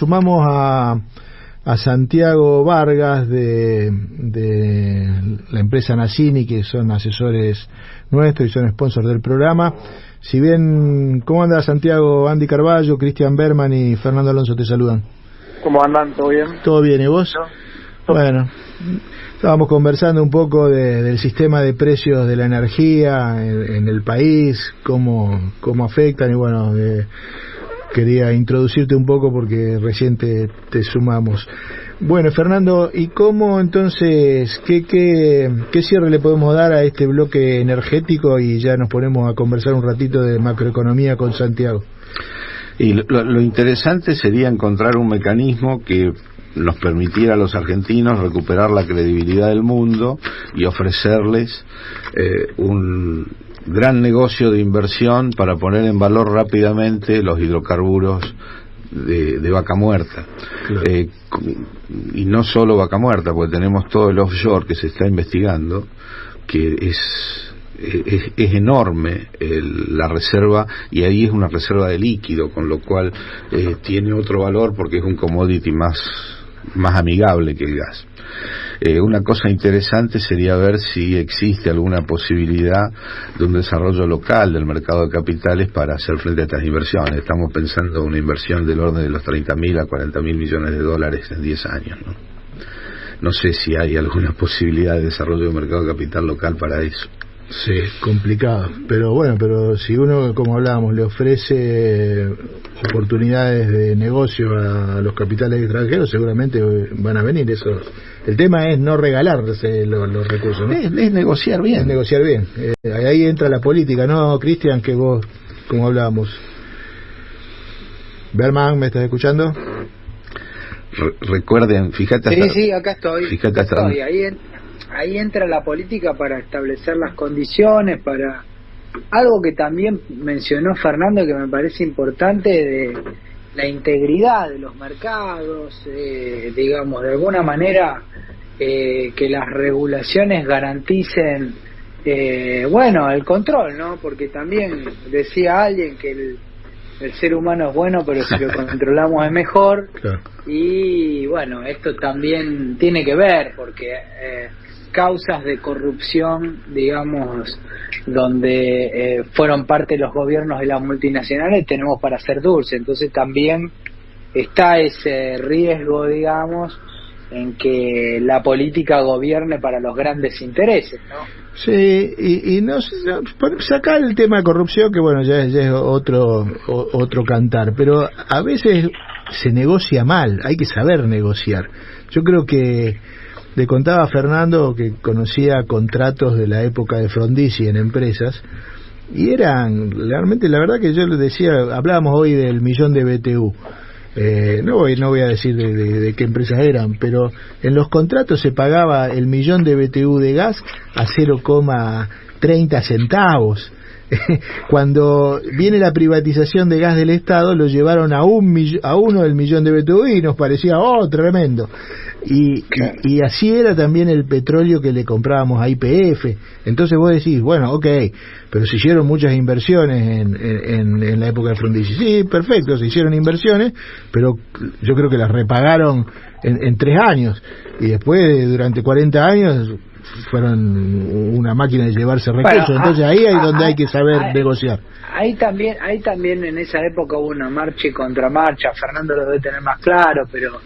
sumamos a Santiago Vargas de la empresa Nacini, que son asesores nuestros y son sponsors del programa. Si bien, ¿cómo anda Santiago? Andy Carballo, Cristian Berman y Fernando Alonso te saludan. ¿Cómo andan? ¿Todo bien? ¿Todo bien? ¿Y vos? ¿No? Bueno, estábamos conversando un poco del sistema de precios de la energía en el país, cómo afectan, y bueno, quería introducirte un poco porque recién te sumamos. Bueno, Fernando, ¿y cómo entonces, qué cierre le podemos dar a este bloque energético? Y ya nos ponemos a conversar un ratito de macroeconomía con Santiago. Y lo interesante sería encontrar un mecanismo que nos permitiera a los argentinos recuperar la credibilidad del mundo y ofrecerles un gran negocio de inversión para poner en valor rápidamente los hidrocarburos de vaca muerta. Claro. Y no solo vaca muerta, porque tenemos todo el offshore que se está investigando, que es enorme la reserva, y ahí es una reserva de líquido, con lo cual tiene otro valor porque es un commodity más amigable que el gas. Una cosa interesante sería ver si existe alguna posibilidad de un desarrollo local del mercado de capitales para hacer frente a estas inversiones. Estamos pensando en una inversión del orden de los 30.000 a 40.000 millones de dólares en 10 años, ¿no? No sé si hay alguna posibilidad de desarrollo de un mercado de capital local para eso. Sí, complicado, pero bueno, pero si uno, como hablábamos, le ofrece oportunidades de negocio a los capitales extranjeros, seguramente van a venir. Eso, el tema es no regalarse los recursos, ¿no? Es negociar bien. Es negociar bien. Ahí entra la política, ¿no, Cristian? Que vos, como hablábamos. Berman, ¿me estás escuchando? Recuerden, fíjate. Sí, acá estoy. Fíjate hasta ahí entra la política para establecer las condiciones, para algo que también mencionó Fernando, que me parece importante, de la integridad de los mercados, digamos, de alguna manera que las regulaciones garanticen el control, ¿no? Porque también decía alguien que el ser humano es bueno, pero si lo controlamos es mejor. Claro. Y bueno, esto también tiene que ver, porque causas de corrupción, digamos, donde fueron parte de los gobiernos de las multinacionales, tenemos para hacer dulce. Entonces también está ese riesgo, digamos, en que la política gobierne para los grandes intereses, ¿no? Sí, y no sacar el tema de corrupción, que bueno, ya es otro cantar, pero a veces se negocia mal, hay que saber negociar. Yo creo que le contaba a Fernando que conocía contratos de la época de Frondizi en empresas, y eran realmente, la verdad que yo le decía, hablábamos hoy del millón de BTU. No voy a decir de qué empresas eran, pero en los contratos se pagaba el millón de BTU de gas a 0,30 centavos. Cuando viene la privatización de gas del Estado, lo llevaron a uno del millón de BTU y nos parecía, tremendo. Y así era también el petróleo que le comprábamos a YPF. Entonces vos decís, bueno, pero se hicieron muchas inversiones en la época de Frondizi. Sí, perfecto, se hicieron inversiones, pero yo creo que las repagaron en 3 años. Y después, durante 40 años, fueron una máquina de llevarse recursos. Entonces ahí es donde hay que saber negociar. Ahí también en esa época hubo una marcha y contramarcha. Fernando lo debe tener más claro, pero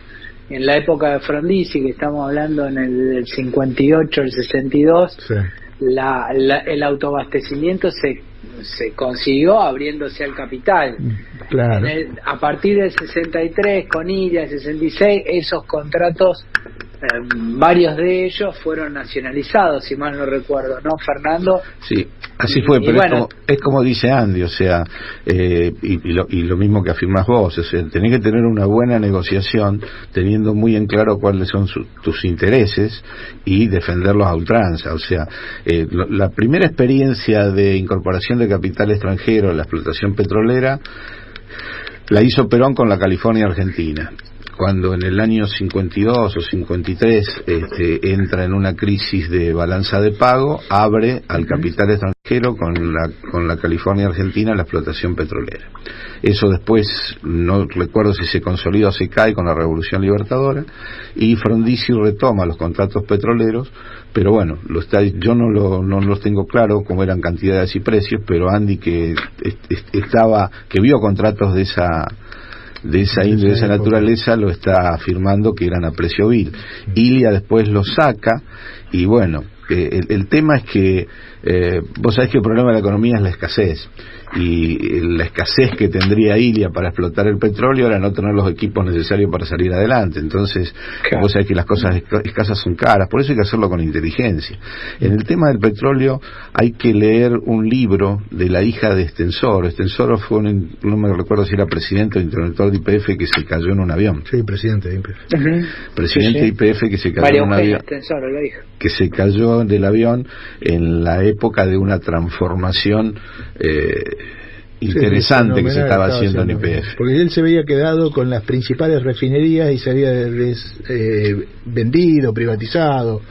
en la época de Frondizi, que estamos hablando en el 58, el 62, sí, el autoabastecimiento se consiguió abriéndose al capital. Claro. A partir del 63, con IRA, el 66, esos contratos, varios de ellos fueron nacionalizados, si mal no recuerdo, ¿no, Fernando? Sí, así fue, pero bueno, es como dice Andy, o sea, y lo mismo que afirmas vos, o sea, tenés que tener una buena negociación, teniendo muy en claro cuáles son tus intereses y defenderlos a ultranza. O sea, la primera experiencia de incorporación de capital extranjero en la explotación petrolera la hizo Perón con la California Argentina. cuando en el año 52 o 53 entra en una crisis de balanza de pago, abre al capital extranjero con la California Argentina la explotación petrolera. Eso después, no recuerdo si se consolida o se cae con la Revolución Libertadora, y Frondizi retoma los contratos petroleros, pero bueno, yo no los tengo claro cómo eran cantidades y precios, pero Andy que vio contratos de esa naturaleza lo está afirmando que eran a precio vil. Ilia después lo saca, y bueno, el tema es que vos sabés que el problema de la economía es la escasez, y la escasez que tendría Ilia para explotar el petróleo era no tener los equipos necesarios para salir adelante. Entonces, claro, vos sabés que las cosas escasas son caras, por eso hay que hacerlo con inteligencia. En el tema del petróleo hay que leer un libro de la hija de Estensoro. Estensoro fue no me recuerdo si era presidente o interventor de YPF que se cayó en un avión. Sí, presidente de YPF. Presidente de YPF que se cayó en un avión. Estensoro, la hija. Que se cayó del avión en la época de una transformación interesante que se estaba haciendo en YPF. Porque él se había quedado con las principales refinerías y se había vendido, privatizado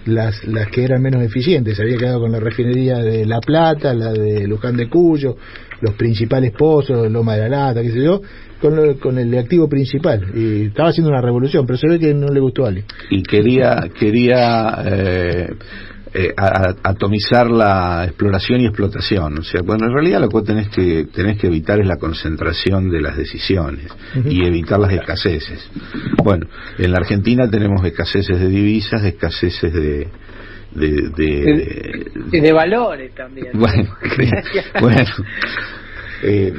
las que eran menos eficientes. Se había quedado con la refinería de La Plata, la de Luján de Cuyo, los principales pozos, Loma de la Lata, qué sé yo, con el activo principal, y estaba haciendo una revolución, pero se ve que no le gustó a alguien. Y quería atomizar la exploración y explotación. O sea, bueno, en realidad lo que tenés que evitar es la concentración de las decisiones y evitar las escaseces. Bueno, en la Argentina tenemos escaseces de divisas, escaseces de valores también. Bueno,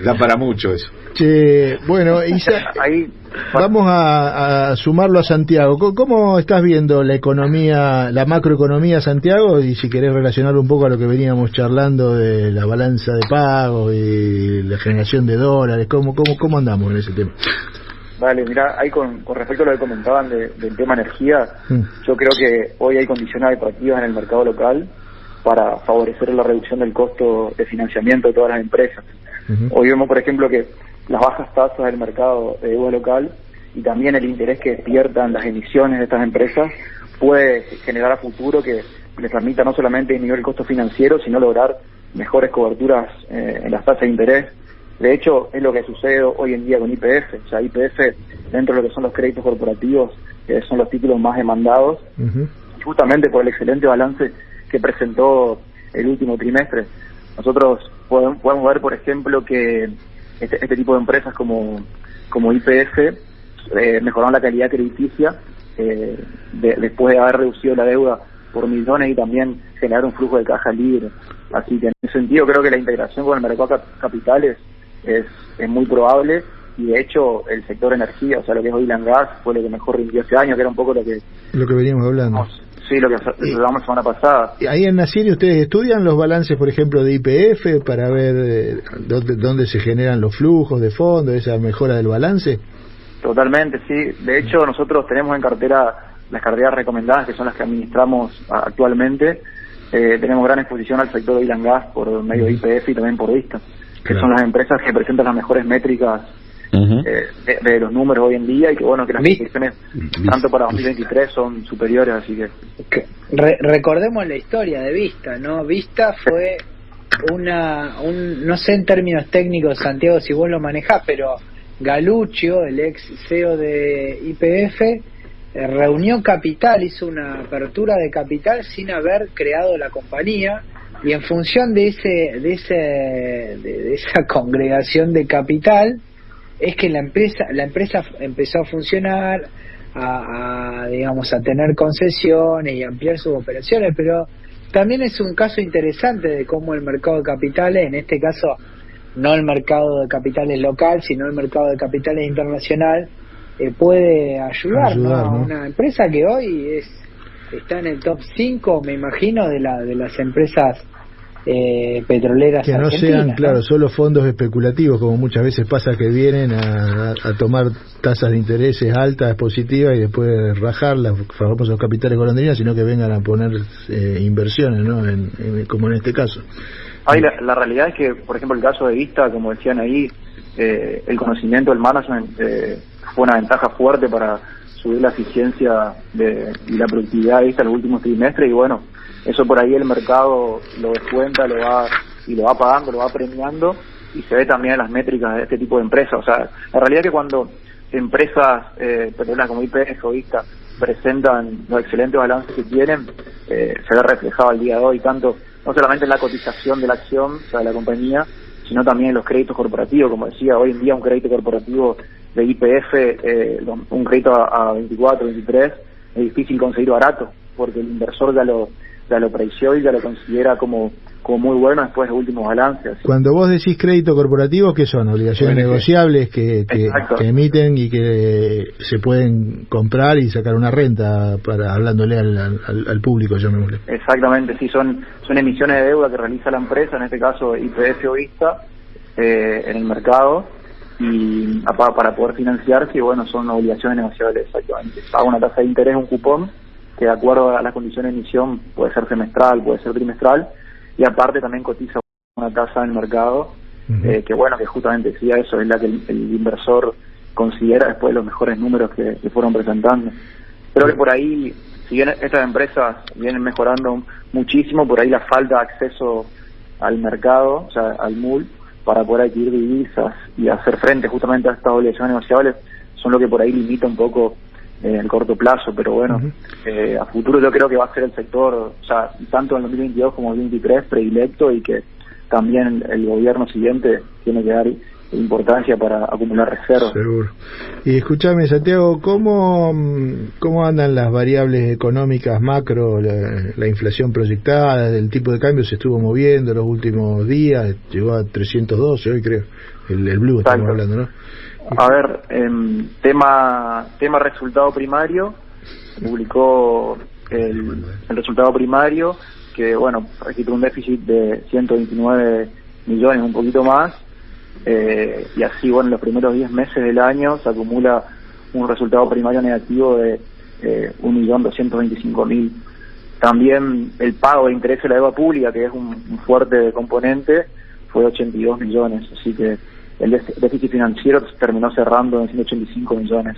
da para mucho eso. Bueno, Isa, vamos a sumarlo a Santiago. ¿Cómo estás viendo la economía, la macroeconomía, Santiago? Y si querés relacionarlo un poco a lo que veníamos charlando de la balanza de pagos y la generación de dólares, ¿cómo andamos en ese tema? Vale, mira, ahí con respecto a lo que comentaban del tema energía, yo creo que hoy hay condiciones adecuadas en el mercado local para favorecer la reducción del costo de financiamiento de todas las empresas. Hoy vemos, por ejemplo, que las bajas tasas del mercado de deuda local y también el interés que despiertan las emisiones de estas empresas puede generar a futuro que les permita no solamente disminuir el costo financiero, sino lograr mejores coberturas en las tasas de interés. De hecho, es lo que sucede hoy en día con YPF. O sea, YPF, dentro de lo que son los créditos corporativos, son los títulos más demandados, justamente por el excelente balance que presentó el último trimestre. Nosotros podemos ver, por ejemplo, que este tipo de empresas como YPF mejoraron la calidad crediticia después de haber reducido la deuda por millones y también generar un flujo de caja libre. Así que en ese sentido creo que la integración con el mercado de capitales es muy probable, y de hecho el sector energía, o sea, lo que es oil and gas, fue lo que mejor rindió este año, que era un poco lo que veníamos hablando. Sí, lo que hablamos la semana pasada. Ahí en Naciri ustedes estudian los balances, por ejemplo, de YPF para ver dónde se generan los flujos de fondos, esa mejora del balance. Totalmente, sí. De hecho, nosotros tenemos en cartera las carteras recomendadas, que son las que administramos actualmente. Tenemos gran exposición al sector de oil and gas por medio de YPF y también por Vista, que son las empresas que presentan las mejores métricas de los números hoy en día, y que bueno, que las proyecciones tanto para 2023 son superiores, así que recordemos la historia de Vista, ¿no? Vista fue no sé en términos técnicos, Santiago, si vos lo manejás, pero Galuccio, el ex CEO de YPF, reunió capital, hizo una apertura de capital sin haber creado la compañía, y en función de esa congregación de capital es que la empresa empezó a funcionar, digamos, a tener concesiones y ampliar sus operaciones. Pero también es un caso interesante de cómo el mercado de capitales, en este caso no el mercado de capitales local, sino el mercado de capitales internacional, puede ayudar, ¿no? A una empresa que hoy está en el top 5, me imagino, de las empresas petroleras que no sean, claro, solo fondos especulativos, como muchas veces pasa, que vienen a tomar tasas de intereses altas, positivas, y después rajar las famosos capitales golondrinas, sino que vengan a poner inversiones, ¿no? Como en este caso. Ahí la realidad es que, por ejemplo, el caso de Vista, como decían ahí, el conocimiento del management fue una ventaja fuerte para subir la eficiencia y la productividad en los últimos trimestres, y bueno, eso por ahí el mercado lo descuenta, lo va pagando, lo va premiando, y se ve también en las métricas de este tipo de empresas. O sea, la realidad es que cuando empresas petroleras como YPF o Vista presentan los excelentes balances que tienen, se ve reflejado al día de hoy, tanto no solamente en la cotización de la acción, o sea, de la compañía, sino también en los créditos corporativos. Como decía, hoy en día un crédito corporativo de YPF, un crédito a 24, 23, es difícil conseguir barato, porque el inversor ya lo preció y ya lo considera como muy bueno después de los últimos balances. Cuando vos decís crédito corporativo, ¿qué son? ¿Obligaciones negociables que emiten y que se pueden comprar y sacar una renta, hablándole al público, llamémosle? Exactamente, sí, son emisiones de deuda que realiza la empresa, en este caso YPF o Vista, en el mercado, y para poder financiarse, y bueno, son obligaciones negociables, exactamente. Paga una tasa de interés, un cupón, que de acuerdo a las condiciones de emisión puede ser semestral, puede ser trimestral, y aparte también cotiza una tasa en el mercado, que bueno, que justamente decía eso, es la que el inversor considera después de los mejores números que fueron presentando. Creo que por ahí, si bien estas empresas vienen mejorando muchísimo, por ahí la falta de acceso al mercado, o sea, al MUL, para poder adquirir divisas y hacer frente justamente a estas obligaciones negociables, son lo que por ahí limita un poco en el corto plazo, pero bueno, a futuro yo creo que va a ser el sector, o sea, tanto en 2022 como en 2023, predilecto, y que también el gobierno siguiente tiene que dar importancia para acumular reservas. Seguro. Y escúchame, Santiago, ¿cómo andan las variables económicas macro, la inflación proyectada, el tipo de cambio se estuvo moviendo los últimos días, llegó a 312 hoy creo, el blue estamos hablando, ¿no? A ver, tema resultado primario, publicó el resultado primario, que bueno, registró un déficit de 129 millones, un poquito más, y así, bueno, en los primeros 10 meses del año se acumula un resultado primario negativo de 1.225.000. También el pago de intereses de la deuda pública, que es un fuerte componente, fue 82 millones, así que el déficit financiero terminó cerrando en 185 millones.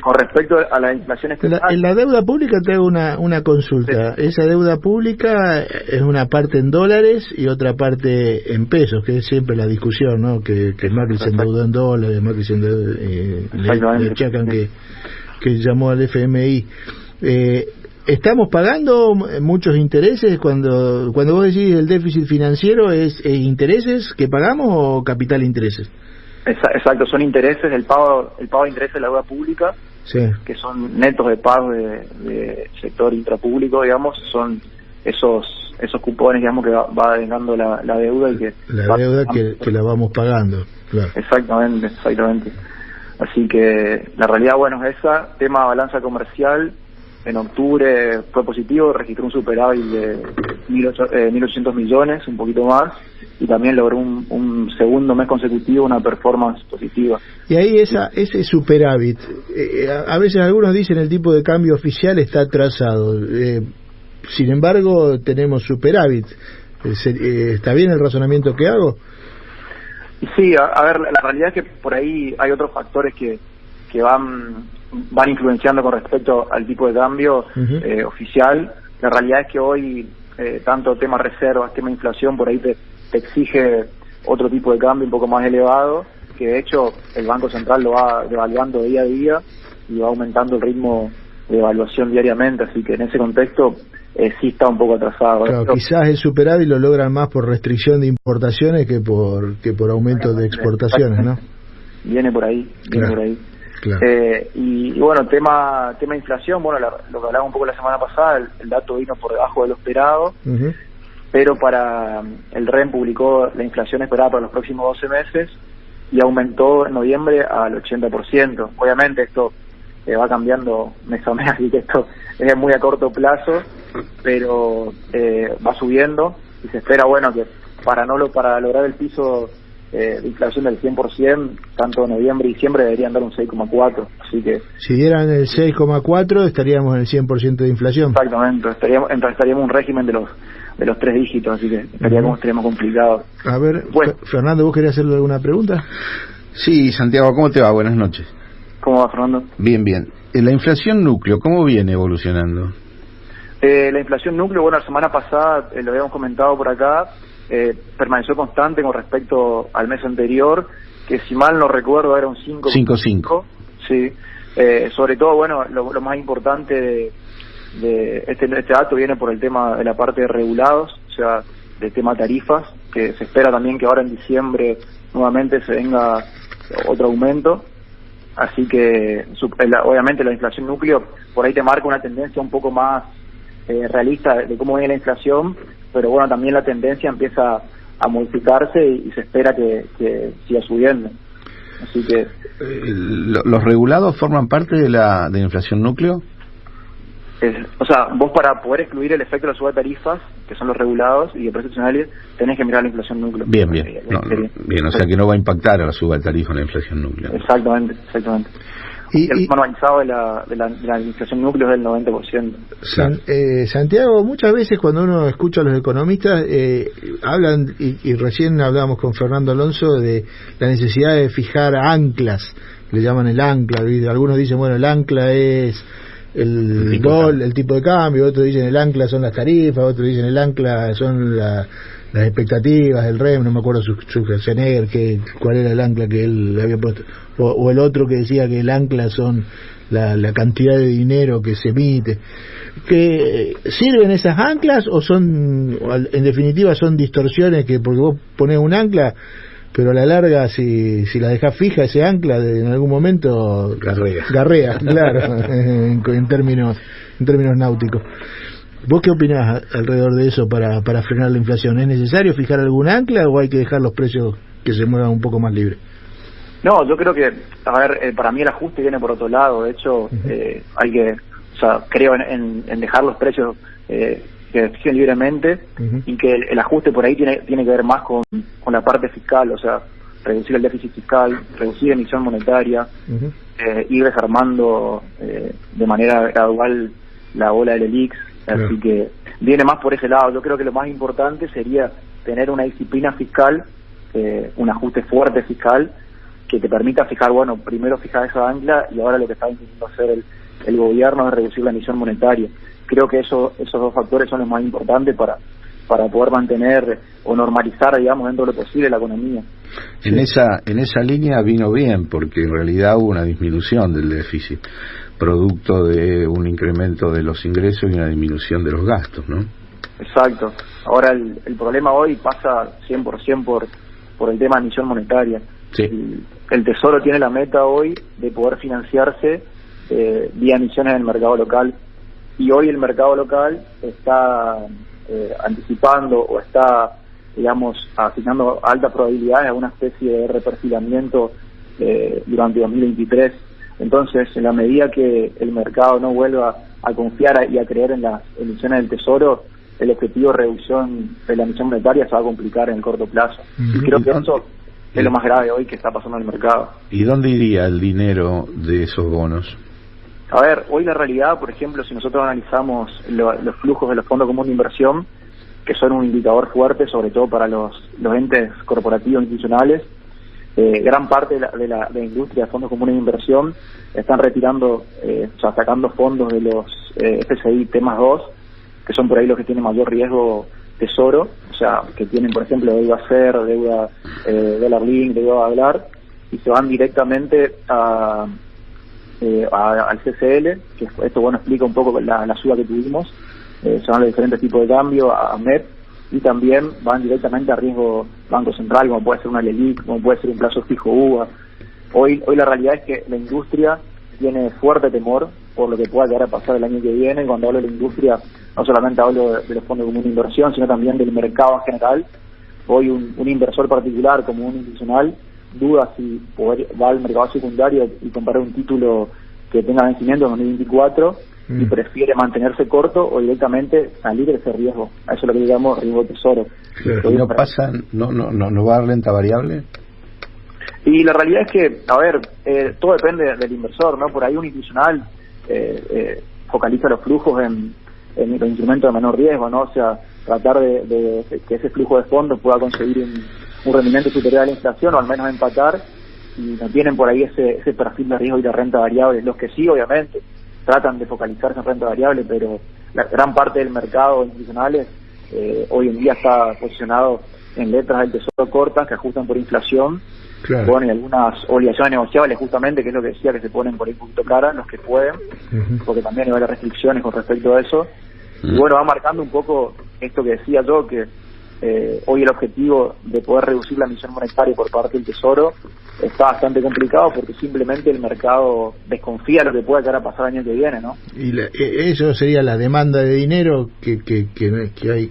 Con respecto a la inflación en la deuda pública te hago una consulta. Sí. Esa deuda pública es una parte en dólares y otra parte en pesos, que es siempre la discusión, ¿no? Que Macri se endeudó en dólares, Macri se endeudó, le achacan que llamó al FMI. ¿Estamos pagando muchos intereses cuando vos decís el déficit financiero? ¿Es intereses que pagamos o capital intereses? Exacto, son intereses, el pago de intereses de la deuda pública, sí, que son netos de pago de sector intrapúblico, digamos, son esos cupones, digamos, que va vengando la deuda y que la deuda que la vamos pagando, claro. Exactamente. Así que la realidad, bueno, es esa. Tema balanza comercial, en octubre fue positivo, registró un superávit de 1.800 millones, un poquito más, y también logró un segundo mes consecutivo una performance positiva. Y ahí ese superávit, a veces algunos dicen el tipo de cambio oficial está atrasado, sin embargo tenemos superávit. ¿Está bien el razonamiento que hago? Sí, a ver, la realidad es que por ahí hay otros factores que van influenciando con respecto al tipo de cambio oficial. La realidad es que hoy tanto tema reservas, tema inflación, por ahí te exige otro tipo de cambio un poco más elevado, que de hecho el Banco Central lo va devaluando día a día y va aumentando el ritmo de evaluación diariamente, así que en ese contexto sí está un poco atrasado. Claro, quizás el superávit lo logran más por restricción de importaciones que por aumento de exportaciones, ¿no? Viene por ahí. Claro. Y bueno, tema inflación, bueno, lo que hablaba un poco la semana pasada, el dato vino por debajo de lo esperado, pero para el REN publicó la inflación esperada para los próximos 12 meses y aumentó en noviembre al 80%. Obviamente esto va cambiando mes a mes, así que esto es muy a corto plazo, pero va subiendo y se espera, bueno, que para lograr el piso de inflación del 100%, tanto noviembre y diciembre deberían dar un 6,4, así que si dieran el 6,4 estaríamos en el 100% de inflación. Exactamente, estaríamos en un régimen de los 3 dígitos, así que estaríamos complicados. A ver, bueno, Fernando, ¿vos querías hacerle alguna pregunta? Sí, Santiago, ¿cómo te va? Buenas noches. ¿Cómo va, Fernando? Bien, bien. La inflación núcleo, ¿cómo viene evolucionando? La inflación núcleo, bueno, la semana pasada, lo habíamos comentado por acá, permaneció constante con respecto al mes anterior, que si mal no recuerdo era un 5,5. Sí. Sobre todo, bueno, lo más importante de este dato viene por el tema de la parte de regulados, o sea, del tema tarifas, que se espera también que ahora en diciembre nuevamente se venga otro aumento. Así que obviamente la inflación núcleo por ahí te marca una tendencia un poco más realista de cómo viene la inflación, pero bueno, también la tendencia empieza a modificarse y se espera que siga subiendo. Así que ¿los regulados forman parte de la inflación núcleo? O sea, vos para poder excluir el efecto de la suba de tarifas, que son los regulados y de precios excepcionales, tenés que mirar la inflación núcleo. Bien, bien, o sea que no va a impactar a la suba de tarifa en la inflación núcleo. Exactamente. El normalizado de la inflación núcleo es del 90%. Santiago, muchas veces cuando uno escucha a los economistas hablan, y recién hablábamos con Fernando Alonso de la necesidad de fijar anclas, le llaman el ancla, algunos dicen, bueno, el ancla es el tipo de cambio, otros dicen el ancla son las tarifas, otros dicen el ancla son las expectativas del REM, no me acuerdo Schwarzenegger cuál era el ancla que él había puesto, o el otro que decía que el ancla son la cantidad de dinero que se emite. ¿Que sirven esas anclas o son, en definitiva, son distorsiones que porque vos ponés un ancla, pero a la larga si la dejás fija ese ancla en algún momento garrea, claro, en términos náuticos? ¿Vos qué opinás alrededor de eso para frenar la inflación? ¿Es necesario fijar algún ancla o hay que dejar los precios que se muevan un poco más libres? No, yo creo que, para mí el ajuste viene por otro lado. De hecho, hay que, creo en dejar los precios que se fijen libremente, y que el ajuste por ahí tiene que ver más con la parte fiscal, o sea, reducir el déficit fiscal, reducir la emisión monetaria, ir desarmando de manera gradual la bola del ELIX. Así que viene más por ese lado. Yo creo que lo más importante sería tener una disciplina fiscal, un ajuste fuerte fiscal, que te permita fijar, bueno, primero fijar esa ancla y ahora lo que está intentando hacer el gobierno es reducir la emisión monetaria. Creo que esos dos factores son los más importantes para poder mantener o normalizar, digamos, dentro de lo posible la economía. En esa línea vino bien, porque en realidad hubo una disminución del déficit, producto de un incremento de los ingresos y una disminución de los gastos, ¿no? Exacto. Ahora el problema hoy pasa 100% por el tema de emisión monetaria. Sí. El Tesoro tiene la meta hoy de poder financiarse vía emisiones en el mercado local, y hoy el mercado local está anticipando o está, digamos, asignando altas probabilidades a una especie de reperfilamiento durante 2023. Entonces, en la medida que el mercado no vuelva a confiar y a creer en las emisiones del Tesoro, el objetivo de reducción de la emisión monetaria se va a complicar en el corto plazo. Y creo que eso es lo más grave hoy que está pasando en el mercado. ¿Y dónde iría el dinero de esos bonos? A ver, hoy la realidad, por ejemplo, si nosotros analizamos los flujos de los fondos comunes de inversión, que son un indicador fuerte, sobre todo para los entes corporativos institucionales, gran parte de la industria de fondos comunes de inversión están retirando, sacando fondos de los FSI T+2, que son por ahí los que tienen mayor riesgo Tesoro, o sea, que tienen, por ejemplo, deuda SER, deuda Dollar Link, deuda Hablar, y se van directamente al CCL, que esto, bueno, explica un poco la suba que tuvimos, se van a los diferentes tipos de cambio, a MEP, y también van directamente a riesgo Banco Central, como puede ser una LELIC, como puede ser un plazo fijo UVA. Hoy la realidad es que la industria tiene fuerte temor por lo que pueda llegar a pasar el año que viene. Cuando hablo de la industria, no solamente hablo de los fondos comunes de inversión, sino también del mercado en general. Hoy un inversor particular como un institucional duda si va al mercado secundario y comprar un título que tenga vencimiento en 2024 y prefiere mantenerse corto o directamente salir de ese riesgo. A eso es lo que llamamos riesgo Tesoro. ¿No va a dar renta variable? Y la realidad es que, todo depende del inversor, ¿no? Por ahí un institucional focaliza los flujos en los instrumentos de menor riesgo, ¿no? O sea, tratar de que ese flujo de fondos pueda conseguir un rendimiento superior a la inflación o al menos empatar, y no tienen por ahí ese perfil de riesgo y de renta variable. Los que sí, obviamente, tratan de focalizarse en renta variable, pero la gran parte del mercado institucionales hoy en día está posicionado en letras del tesoro cortas que ajustan por inflación, claro, ponen algunas obligaciones negociables justamente, que es lo que decía, que se ponen por ahí un poquito caras, los que pueden, porque también hay varias restricciones con respecto a eso. Y bueno, va marcando un poco esto que decía yo, que hoy el objetivo de poder reducir la emisión monetaria por parte del Tesoro está bastante complicado porque simplemente el mercado desconfía de lo que pueda llegar a pasar el año que viene, ¿no? Y eso sería la demanda de dinero que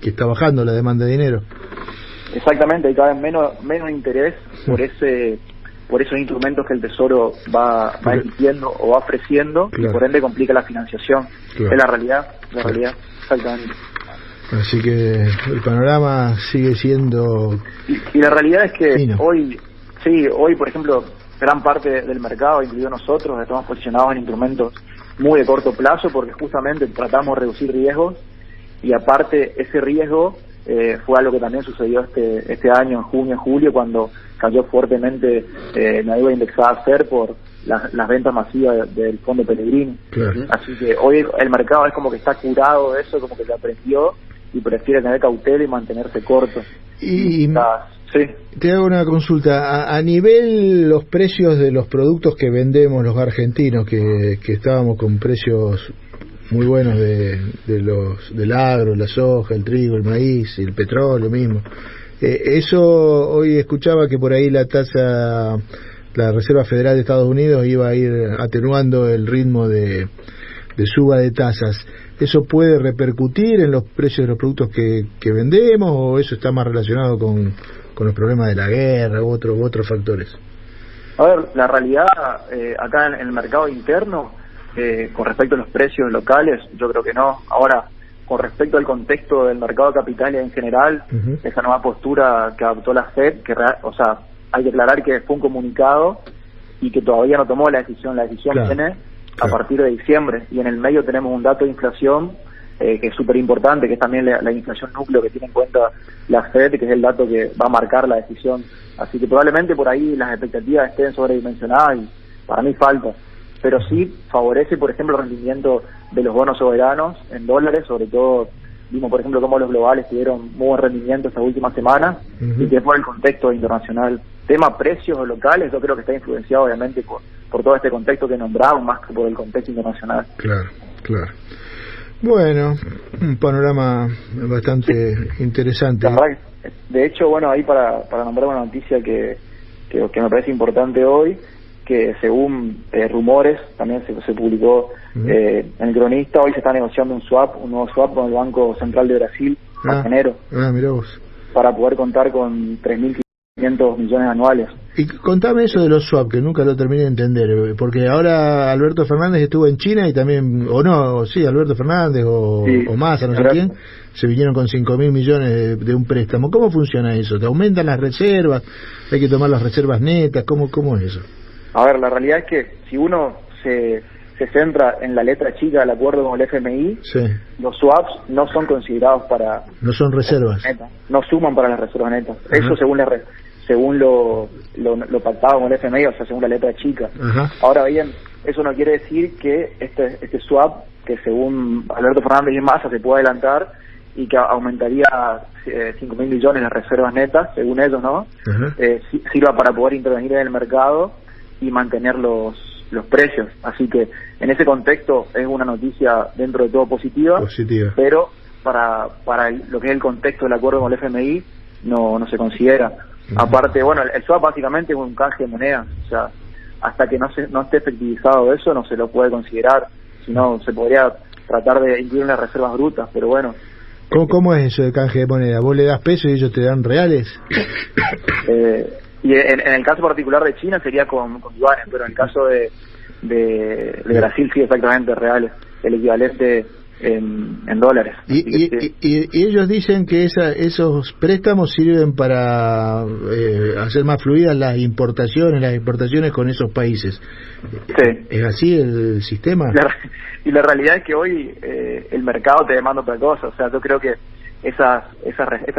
está bajando, la demanda de dinero. Exactamente, hay cada vez menos interés por esos instrumentos que el Tesoro va emitiendo o va ofreciendo, claro, y por ende complica la financiación. Claro. Es la realidad, exactamente. Así que el panorama sigue siendo... Y la realidad es que hoy, por ejemplo, gran parte del mercado, incluido nosotros, estamos posicionados en instrumentos muy de corto plazo porque justamente tratamos de reducir riesgos, y aparte ese riesgo fue algo que también sucedió este año, en junio, julio, cuando cayó fuertemente la deuda indexada a CER por las ventas masivas del fondo Pellegrini. Claro. Así que hoy el mercado es como que está curado de eso, como que se aprendió y prefiere tener cautela y mantenerse corto. Sí. Te hago una consulta. A nivel los precios de los productos que vendemos los argentinos, que estábamos con precios muy buenos del agro, la soja, el trigo, el maíz, el petróleo mismo. Eso hoy escuchaba que por ahí la Reserva Federal de Estados Unidos iba a ir atenuando el ritmo de suba de tasas. ¿Eso puede repercutir en los precios de los productos que vendemos, o eso está más relacionado con los problemas de la guerra u otros factores? A ver, la realidad acá en el mercado interno, con respecto a los precios locales, yo creo que no. Ahora, con respecto al contexto del mercado de capitales en general, esa nueva postura que adoptó la FED, hay que aclarar que fue un comunicado y que todavía no tomó la decisión. La decisión viene a partir de diciembre, y en el medio tenemos un dato de inflación que es súper importante, que es también la inflación núcleo que tiene en cuenta la FED, que es el dato que va a marcar la decisión. Así que probablemente por ahí las expectativas estén sobredimensionadas, y para mí falta. Pero sí favorece, por ejemplo, el rendimiento de los bonos soberanos en dólares. Sobre todo vimos, por ejemplo, cómo los globales tuvieron muy buen rendimiento estas últimas semanas, y que por el contexto internacional. Tema precios locales, yo creo que está influenciado obviamente por todo este contexto que nombramos, más que por el contexto internacional. Claro. Bueno, un panorama bastante interesante. De hecho, bueno, ahí para nombrar una noticia que me parece importante hoy, que según rumores, también se publicó en el Cronista, hoy se está negociando un nuevo swap con el Banco Central de Brasil en enero, mirá vos, para poder contar con 3.500 millones anuales. Y contame eso de los swap, que nunca lo terminé de entender, porque ahora Alberto Fernández estuvo en China y también, Alberto Fernández o Massa, no sé quién, se vinieron con 5.000 millones de un préstamo. ¿Cómo funciona eso? ¿Te aumentan las reservas? ¿Hay que tomar las reservas netas? ¿Cómo es eso? A ver, la realidad es que si uno se centra en la letra chica del acuerdo con el FMI, los swaps no son considerados para... No son reservas. Netas, no suman para las reservas netas. Eso según lo pactado con el FMI, según la letra chica. Ahora bien, eso no quiere decir que este swap, que según Alberto Fernández y Massa se puede adelantar, y que aumentaría 5.000 millones las reservas netas, según ellos, ¿no? Sirva para poder intervenir en el mercado y mantener los precios. Así que en ese contexto es una noticia dentro de todo positiva. Pero para lo que es el contexto del acuerdo con el FMI no se considera. Aparte, bueno, el swap básicamente es un canje de moneda, hasta que no esté efectivizado eso no se lo puede considerar, sino se podría tratar de incluir en las reservas brutas, pero bueno. ¿Cómo es eso de canje de moneda? ¿Vos le das pesos y ellos te dan reales? Y en el caso particular de China sería con yuanes, pero en el caso de Brasil sí, exactamente, reales, el equivalente en dólares. Y ellos dicen que esos préstamos sirven para hacer más fluidas las exportaciones con esos países. Sí. ¿Es así el sistema? Y la realidad es que hoy el mercado te demanda otra cosa. Yo creo que esas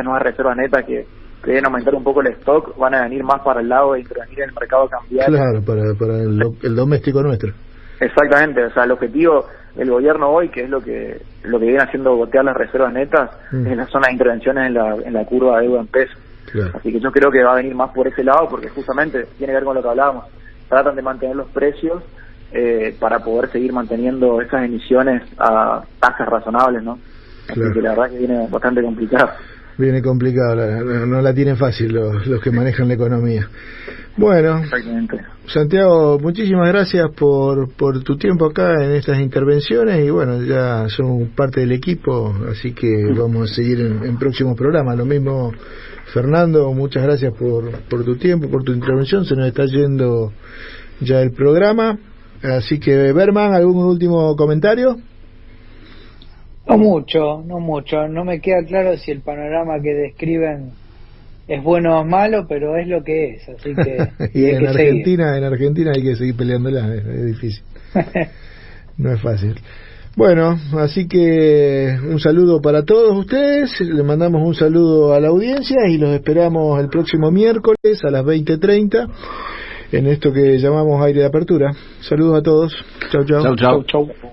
nuevas reservas netas que que deben aumentar un poco el stock, van a venir más para el lado de intervenir en el mercado cambiario. Claro, para el doméstico nuestro. Exactamente, o sea, el objetivo del gobierno hoy, que es lo que viene haciendo gotear las reservas netas, son las intervenciones en la curva de deuda en pesos. Claro. Así que yo creo que va a venir más por ese lado, porque justamente tiene que ver con lo que hablábamos. Tratan de mantener los precios para poder seguir manteniendo esas emisiones a tasas razonables, ¿no? Claro. Así que la verdad que viene bastante complicado. Viene complicado, no la tienen fácil los que manejan la economía. Bueno, exactamente. Santiago, muchísimas gracias por tu tiempo acá en estas intervenciones y bueno, ya son parte del equipo, así que vamos a seguir en próximos programas. Lo mismo, Fernando, muchas gracias por tu tiempo, por tu intervención. Se nos está yendo ya el programa, así que Berman, ¿algún último comentario? No mucho, no me queda claro si el panorama que describen es bueno o malo, pero es lo que es, así que y en Argentina hay que seguir peleándola, es difícil. No es fácil. Bueno, así que un saludo para todos ustedes, le mandamos un saludo a la audiencia y los esperamos el próximo miércoles a las 20:30 en esto que llamamos Aire de Apertura. Saludos a todos. Chau, chau. Chau, chau. Chau, chau.